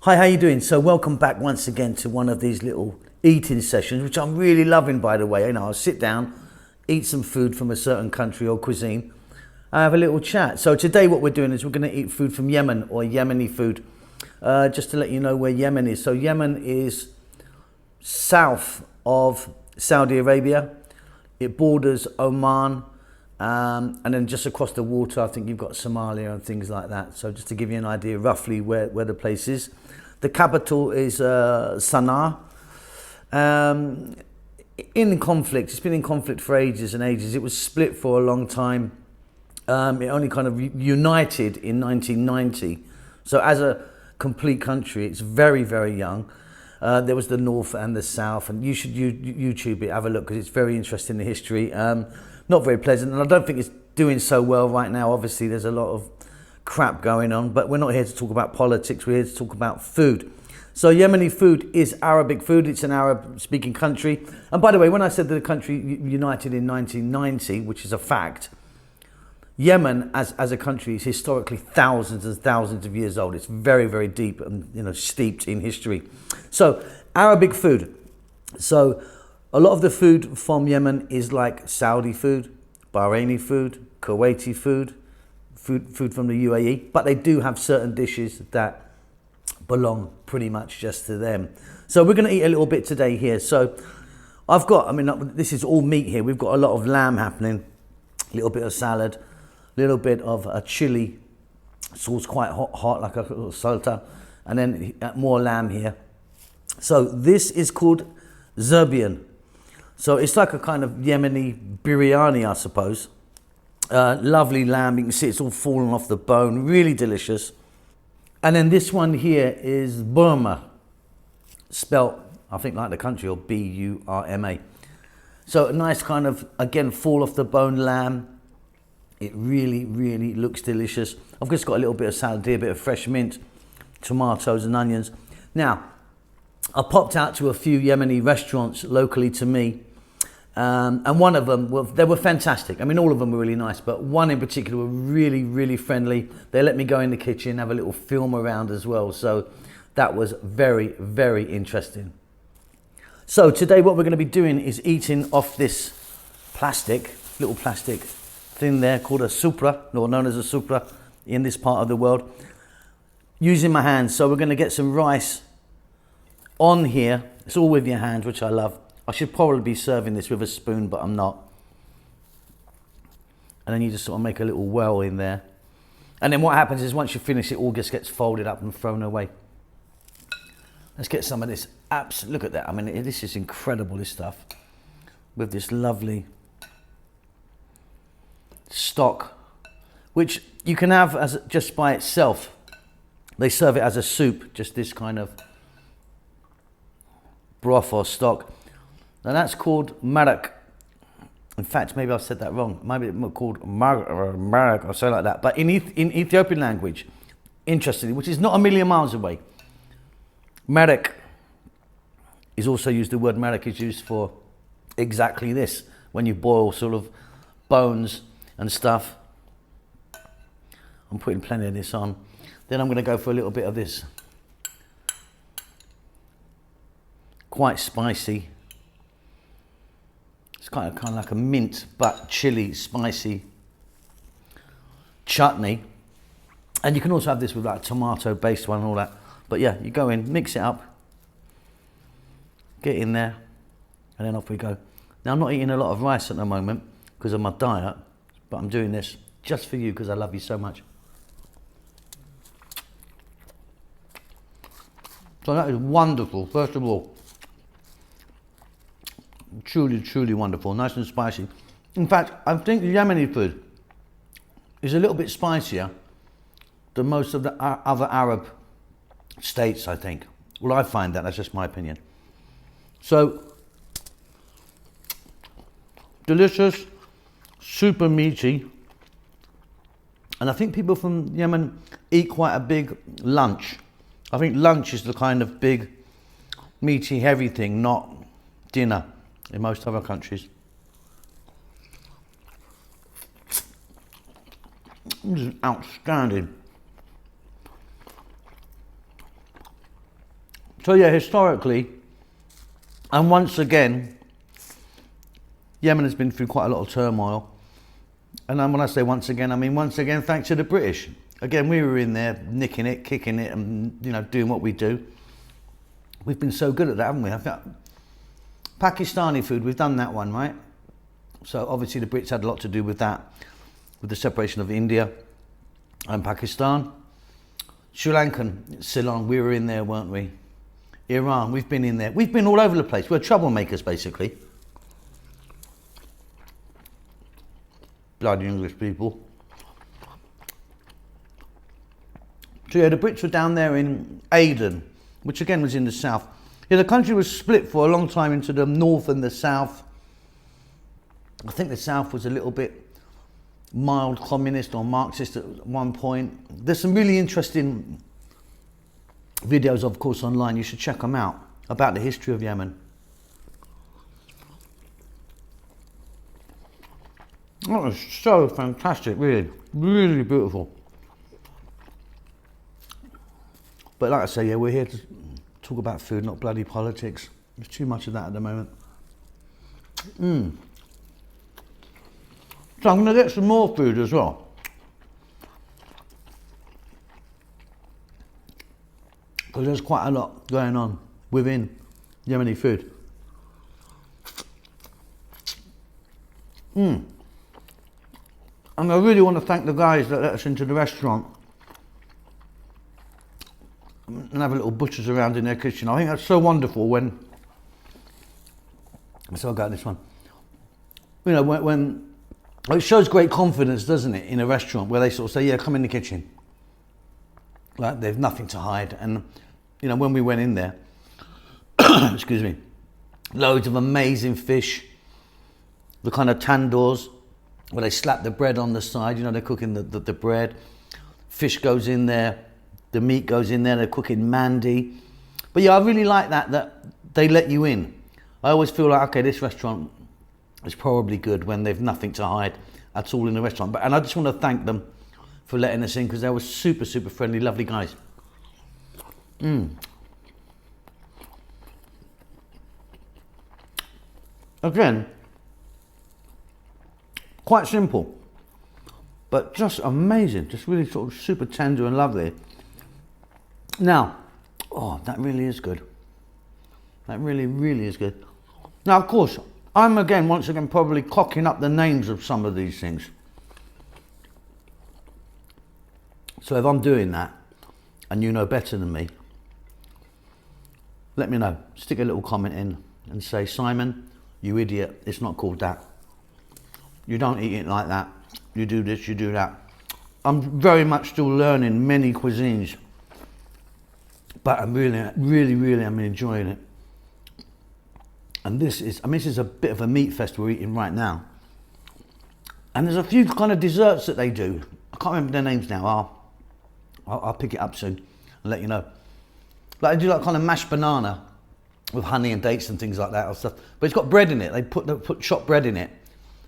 Hi, how you doing? So welcome back once again to one of these little eating sessions, which I'm really loving, by the way. I'll sit down, eat some food from a certain country or cuisine, I have a little chat. So today what we're doing is we're going to eat food from Yemen, or Yemeni food. Just to let you know where Yemen is. So Yemen is south of Saudi Arabia. It borders Oman, and then just across the water, I think you've got Somalia and things like that. So just to give you an idea roughly where the place is. The capital is Sana'a. In conflict, it's been in conflict for ages and ages. It was split for a long time. It only kind of united in 1990. So as a complete country, it's very, very young. There was the north and the south, and you should YouTube it, have a look, because it's very interesting, the history. Not very pleasant, and I don't think it's doing so well right now. Obviously, there's a lot of crap going on, but we're not here to talk about politics, we're here to talk about food. So Yemeni food is Arabic food. It's an Arab-speaking country. And by the way, when I said that the country united in 1990, which is a fact, Yemen as a country is historically thousands and thousands of years old. It's very, very deep and steeped in history. So Arabic food. So a lot of the food from Yemen is like Saudi food, Bahraini food, Kuwaiti food from the UAE, but they do have certain dishes that belong pretty much just to them. So we're going to eat a little bit today here. So I've got, this is all meat here. We've got a lot of lamb happening, a little bit of salad, a little bit of a chili sauce, quite hot like a saltah, and then more lamb here. So this is called zerbian. So it's like a kind of Yemeni biryani, I suppose. Lovely lamb, you can see it's all falling off the bone, really delicious. And then this one here is Burma, spelt, I think, like the country, or B-U-R-M-A. So a nice kind of, again, fall off the bone lamb. It really, really looks delicious. I've just got a little bit of salad here, a bit of fresh mint, tomatoes and onions. Now, I popped out to a few Yemeni restaurants locally to me. And one of them, they were fantastic. All of them were really nice, but one in particular were really, really friendly. They let me go in the kitchen, have a little film around as well. So that was very, very interesting. So today what we're going to be doing is eating off this little plastic thing there called a supra, or known as a supra in this part of the world, using my hands. So we're going to get some rice on here. It's all with your hands, which I love. I should probably be serving this with a spoon, but I'm not. And then you just sort of make a little well in there. And then what happens is once you finish, it all just gets folded up and thrown away. Let's get some of this. Look at that. This is incredible, this stuff. With this lovely stock, which you can have as just by itself. They serve it as a soup, just this kind of broth or stock. Now that's called marak. In fact, maybe I've said that wrong. Maybe it's called marak or something like that. But in Ethiopian language, interestingly, which is not a million miles away, marak is also used. The word marak is used for exactly this. When you boil sort of bones and stuff. I'm putting plenty of this on. Then I'm going to go for a little bit of this. Quite spicy. It's kind of like a mint, but chili, spicy chutney. And you can also have this with like a tomato-based one and all that. But yeah, you go in, mix it up, get in there, and then off we go. Now I'm not eating a lot of rice at the moment because of my diet, but I'm doing this just for you because I love you so much. So that is wonderful, first of all. Truly, truly wonderful, nice and spicy. In fact, I think Yemeni food is a little bit spicier than most of the other Arab states, I think. Well, I find that's just my opinion. So, delicious, super meaty. And I think people from Yemen eat quite a big lunch. I think lunch is the kind of big, meaty, heavy thing, not dinner in most other countries. This is outstanding. So yeah, historically, and once again, Yemen has been through quite a lot of turmoil. And then when I say once again, I mean once again thanks to the British. Again, we were in there nicking it, kicking it, and doing what we do. We've been so good at that, haven't we? Pakistani food, we've done that one, right? So obviously the Brits had a lot to do with that, with the separation of India and Pakistan. Sri Lankan, Ceylon, we were in there, weren't we? Iran, we've been in there. We've been all over the place. We're troublemakers, basically. Bloody English people. So yeah, the Brits were down there in Aden, which again was in the south. Yeah, the country was split for a long time into the north and the south. I think the south was a little bit mild communist or Marxist at one point. There's some really interesting videos, of course, online. You should check them out, about the history of Yemen. That was so fantastic, really, really beautiful. But like I say, yeah, we're here to talk about food, not bloody politics. There's too much of that at the moment. So I'm going to get some more food as well. Because there's quite a lot going on within Yemeni food. And I really want to thank the guys that let us into the restaurant and have a little butchers around in their kitchen. I think that's so wonderful when, so I'll go this one. When it shows great confidence, doesn't it, in a restaurant where they sort of say, yeah, come in the kitchen. Like they've nothing to hide. And, when we went in there, excuse me, loads of amazing fish, the kind of tandoors where they slap the bread on the side, they're cooking the bread. Fish goes in there, the meat goes in there, they're cooking mandi. But yeah, I really like that they let you in. I always feel like, okay, this restaurant is probably good when they've nothing to hide at all in the restaurant. And I just want to thank them for letting us in because they were super, super friendly, lovely guys. Again, quite simple, but just amazing, just really sort of super tender and lovely. Now, that really is good. That really, really is good. Now, of course, I'm once again, probably cocking up the names of some of these things. So if I'm doing that, and you know better than me, let me know. Stick a little comment in and say, Simon, you idiot, it's not called that. You don't eat it like that. You do this, you do that. I'm very much still learning many cuisines, but I'm really I'm enjoying it. And this is a bit of a meat fest we're eating right now. And there's a few kind of desserts that they do. I can't remember their names now. I'll pick it up soon and let you know. Like they do like kind of mashed banana with honey and dates and things like that or stuff. But it's got bread in it. They put chopped bread in it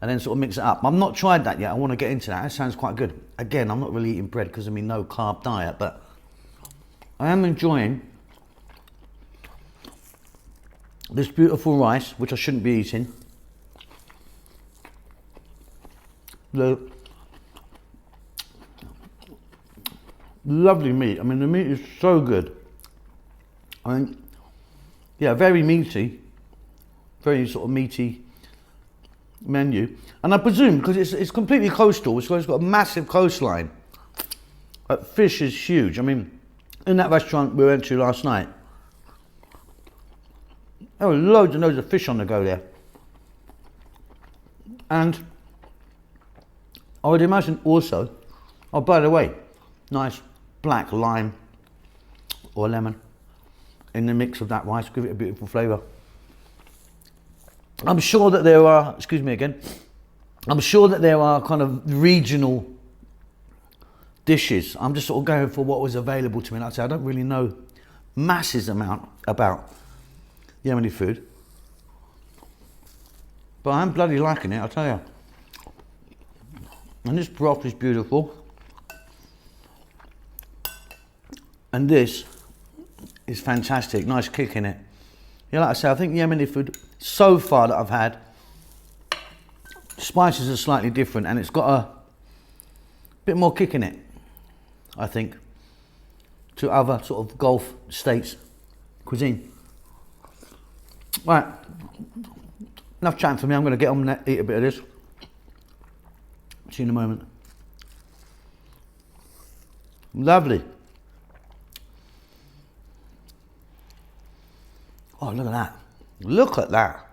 and then sort of mix it up. I've not tried that yet. I want to get into that. That sounds quite good. Again, I'm not really eating bread because of my no carb diet, but I am enjoying this beautiful rice, which I shouldn't be eating. The lovely meat. I mean, the meat is so good. I mean, yeah, very meaty. Very sort of meaty menu. And I presume, because it's completely coastal, so it's got a massive coastline. Fish is huge. I mean, in that restaurant we went to last night, there were loads and loads of fish on the go there. And I would imagine also, oh, by the way, nice black lime or lemon in the mix of that rice, give it a beautiful flavour. I'm sure that there are, excuse me again, I'm sure that there are kind of regional dishes. I'm just sort of going for what was available to me. Like I say, I don't really know masses amount about Yemeni food, but I'm bloody liking it, I'll tell you. And this broth is beautiful. And this is fantastic. Nice kick in it. Yeah, like I say, I think Yemeni food so far that I've had, spices are slightly different, and it's got a bit more kick in it, I think, to other sort of Gulf states cuisine. Right, enough chatting for me. I'm going to get on and eat a bit of this. See you in a moment. Lovely. Oh, look at that. Look at that.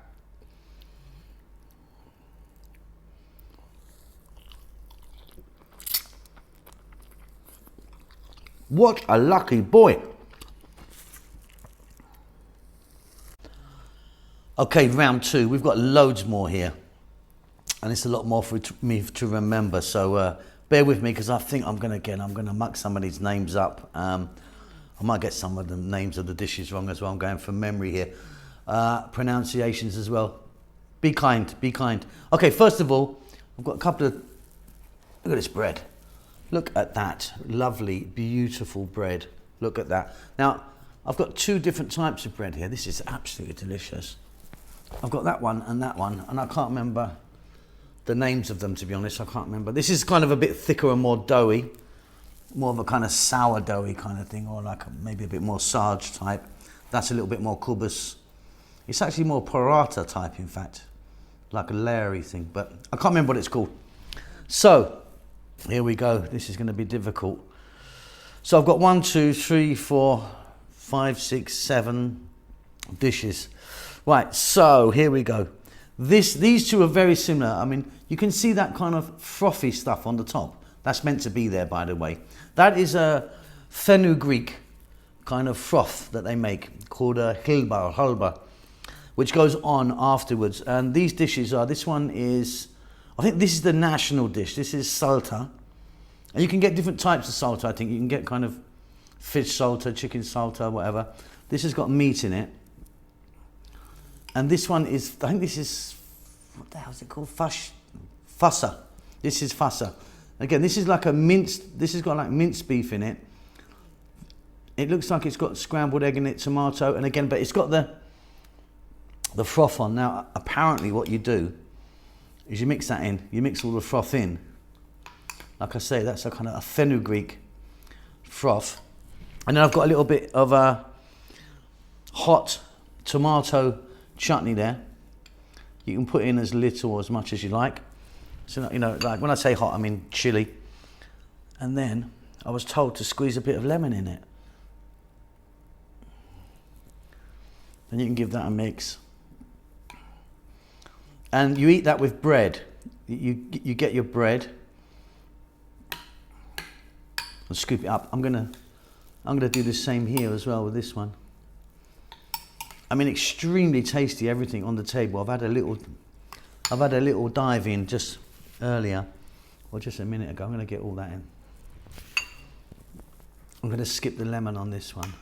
What a lucky boy. Okay, round two. We've got loads more here. And it's a lot more for me to remember. So bear with me, because I think I'm going to muck some of these names up. I might get some of the names of the dishes wrong as well. I'm going from memory here. Pronunciations as well. Be kind, be kind. Okay, first of all, I've got a couple of... Look at this bread. Look at that. Lovely, beautiful bread. Look at that. Now, I've got two different types of bread here. This is absolutely delicious. I've got that one, and I can't remember the names of them, to be honest. I can't remember. This is kind of a bit thicker and more doughy. More of a kind of sourdoughy kind of thing, or like maybe a bit more sarge type. That's a little bit more kubus. It's actually more paratha type, in fact, like a layering thing, but I can't remember what it's called. So here we go. This is going to be difficult. So I've got 1, 2, 3, 4, 5, 6, 7 dishes. Right, so here we go. These two are very similar. I mean, you can see that kind of frothy stuff on the top. That's meant to be there, by the way. That is a fenugreek kind of froth that they make called a halba, which goes on afterwards. And these dishes are, this one is, I think this is the national dish. This is Saltah. And you can get different types of Saltah, I think. You can get kind of fish Saltah, chicken Saltah, whatever. This has got meat in it. And this one is, I think this is, what the hell is it called? Fahsa. This is Fahsa. Again, this is like a minced, this has got like minced beef in it. It looks like it's got scrambled egg in it, tomato, and again, but it's got the froth on. Now, apparently what you do is you mix that in. You mix all the froth in. Like I say, that's a kind of a fenugreek froth. And then I've got a little bit of a hot tomato chutney there. You can put in as little or as much as you like. So, you know, like when I say hot, I mean chili. And then I was told to squeeze a bit of lemon in it. Then you can give that a mix. And you eat that with bread. You get your bread and scoop it up. I'm gonna do the same here as well with this one. I mean, extremely tasty, everything on the table. I've had a little dive in just earlier, or just a minute ago. I'm going to get all that in. I'm going to skip the lemon on this one.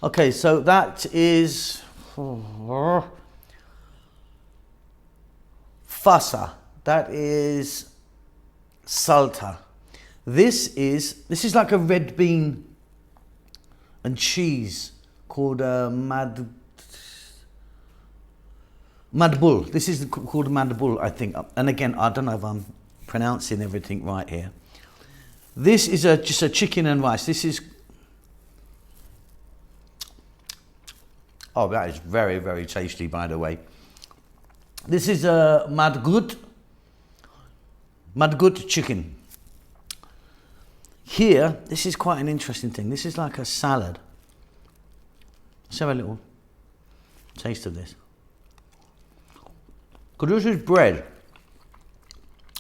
Okay, so that is Fahsa. That is Saltah. This is like a red bean and cheese called madbul. This is called madbul, I think. And again, I don't know if I'm pronouncing everything right here. This is just a chicken and rice. This is, oh, that is very, very tasty, by the way. This is a madgut chicken. Here, this is quite an interesting thing. This is like a salad. Let's have a little taste of this. Because this is bread.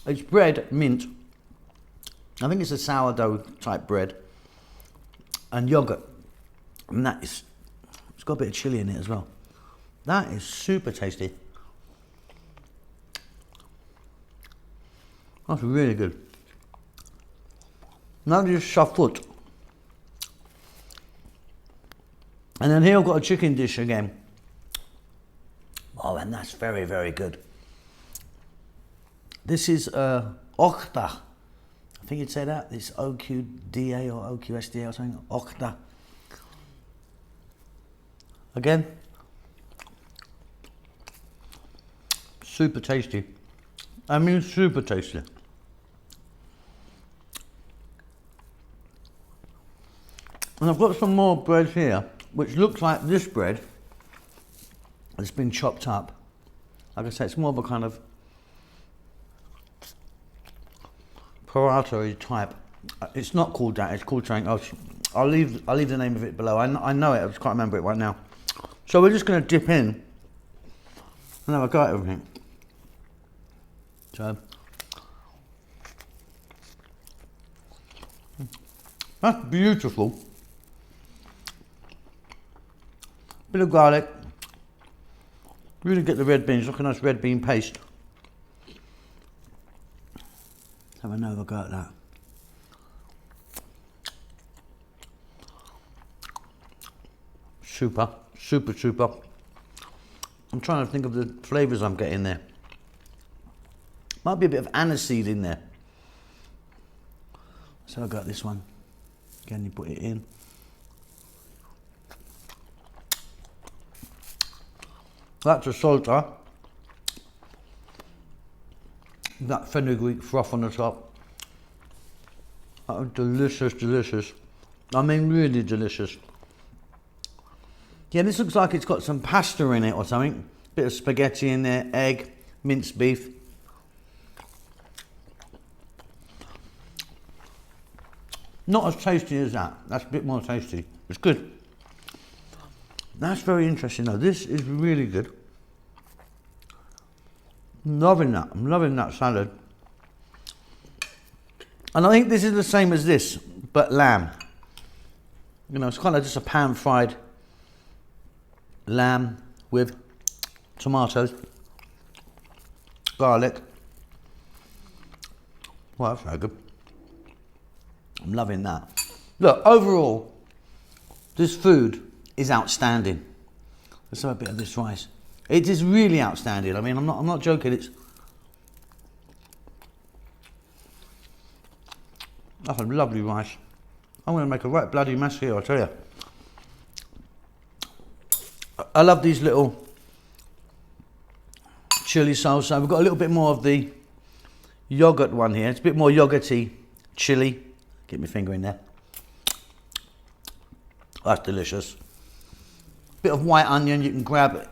It's bread, mint. I think it's a sourdough type bread. And yogurt. And that is, it's got a bit of chili in it as well. That is super tasty. That's really good. Now just shafut. And then here I've got a chicken dish again. Oh, and that's very, very good. This is okhta. I think you'd say that. It's OQDA or OQSDA or something. Okta. Again, super tasty. I mean, super tasty. And I've got some more bread here, which looks like this bread. It's been chopped up. Like I say, it's more of a kind of paratha type. It's not called that. It's called something else. I'll leave the name of it below. I know it. I just can't remember it right now. So we're just going to dip in and have a go at everything. So that's beautiful. Bit of garlic. Really get the red beans. Look at a nice red bean paste. Have another go at that. Super, super, super. I'm trying to think of the flavours I'm getting there. Might be a bit of aniseed in there. So I got this one. Again, you put it in. That's a Saltah. That fenugreek froth on the top. That was delicious, delicious. I mean, really delicious. Yeah, this looks like it's got some pasta in it or something. Bit of spaghetti in there, egg, minced beef. Not as tasty as that. That's a bit more tasty. It's good. That's very interesting though. This is really good. I'm loving that. I'm loving that salad. And I think this is the same as this, but lamb. You know, it's kind of just a pan-fried lamb with tomatoes, garlic. Well, that's very good. I'm loving that. Look, overall, this food is outstanding. Let's have a bit of this rice. It is really outstanding. I mean, I'm not joking. That's a lovely rice. I'm going to make a right bloody mess here, I tell you. I love these little chili salsa. We've got a little bit more of the yogurt one here. It's a bit more yogurty chili. Get my finger in there. That's delicious. Bit of white onion you can grab it.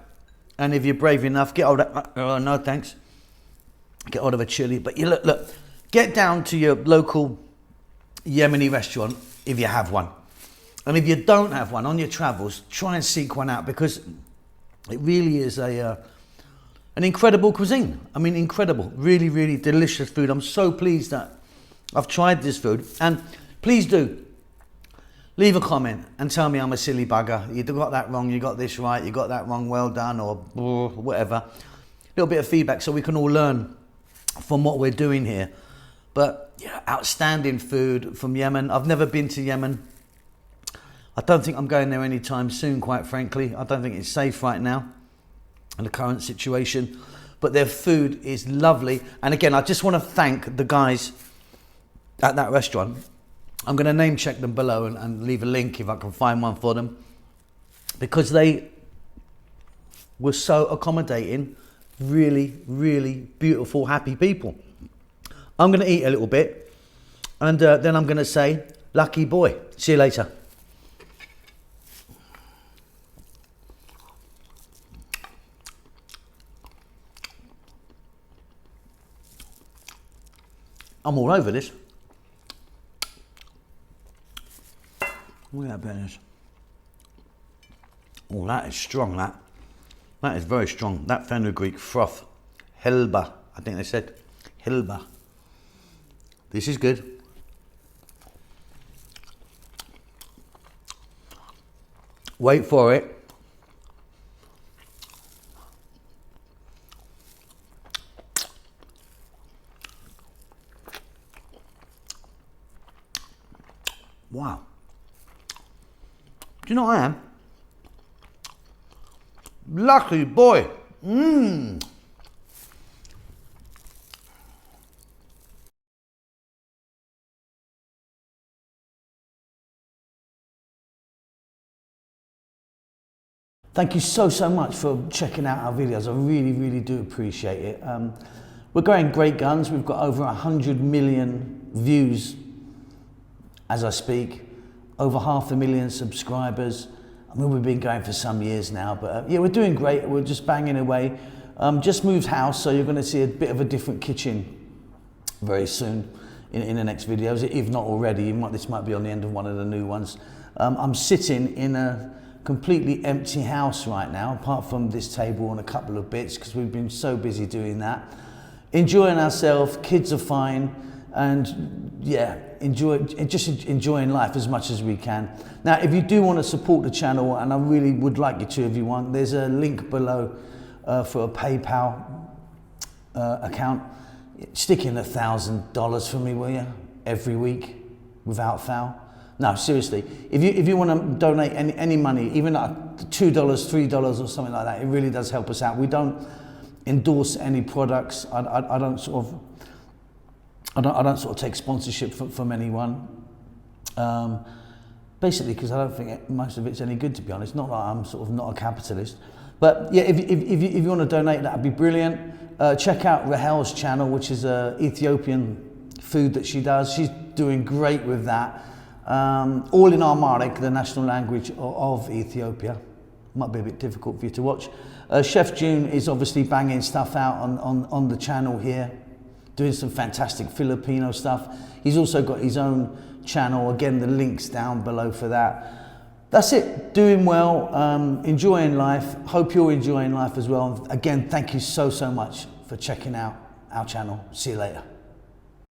And if you're brave enough, get hold of, no thanks. Get hold of a chili. But you look, get down to your local Yemeni restaurant if you have one. And if you don't have one on your travels, try and seek one out because it really is an incredible cuisine. I mean, incredible, really, really delicious food. I'm so pleased that I've tried this food. And please do leave a comment and tell me I'm a silly bugger. You got that wrong, you got this right, you got that wrong, well done, or whatever. A little bit of feedback so we can all learn from what we're doing here. But yeah, outstanding food from Yemen. I've never been to Yemen. I don't think I'm going there anytime soon, quite frankly. I don't think it's safe right now in the current situation. But their food is lovely. And again, I just want to thank the guys at that restaurant. I'm going to name check them below and leave a link if I can find one for them. Because they were so accommodating. Really, really beautiful, happy people. I'm going to eat a little bit. And then I'm going to say, lucky boy. See you later. I'm all over this. Look at that bitterness. Oh, that is strong, that. That is very strong. That fenugreek froth. Helba, I think they said. Helba. This is good. Wait for it. Wow. Do you know what I am? Lucky boy. Mmm. Thank you so much for checking out our videos. I really do appreciate it. We're going great guns. We've got over 100 million views as I speak, over 500,000 subscribers. I mean, we've been going for some years now, but yeah, we're doing great. We're just banging away. Just moved house, so you're going to see a bit of a different kitchen very soon in the next videos, if not already. This might be on the end of one of the new ones. I'm sitting in a completely empty house right now, apart from this table and a couple of bits, because we've been so busy doing that. Enjoying ourselves, kids are fine, and yeah, enjoying life as much as we can. Now, if you do want to support the channel, and I really would like you to if you want, there's a link below for a PayPal account. Stick in $1,000 for me, will you? Every week, without fail. No, seriously, if you want to donate any money, even like $2, $3 or something like that, it really does help us out. We don't endorse any products. I don't sort of take sponsorship from anyone. Basically, because I don't think most of it's any good, to be honest. Not that I'm sort of not a capitalist, but yeah, if you want to donate, that'd be brilliant. Check out Rahel's channel, which is Ethiopian food that she does. She's doing great with that. All in Amharic, the national language of Ethiopia. Might be a bit difficult for you to watch. Chef June is obviously banging stuff out on the channel here, doing some fantastic Filipino stuff. He's also got his own channel. Again, the link's down below for that. That's it. Doing well, enjoying life. Hope you're enjoying life as well. Again, thank you so much for checking out our channel. See you later.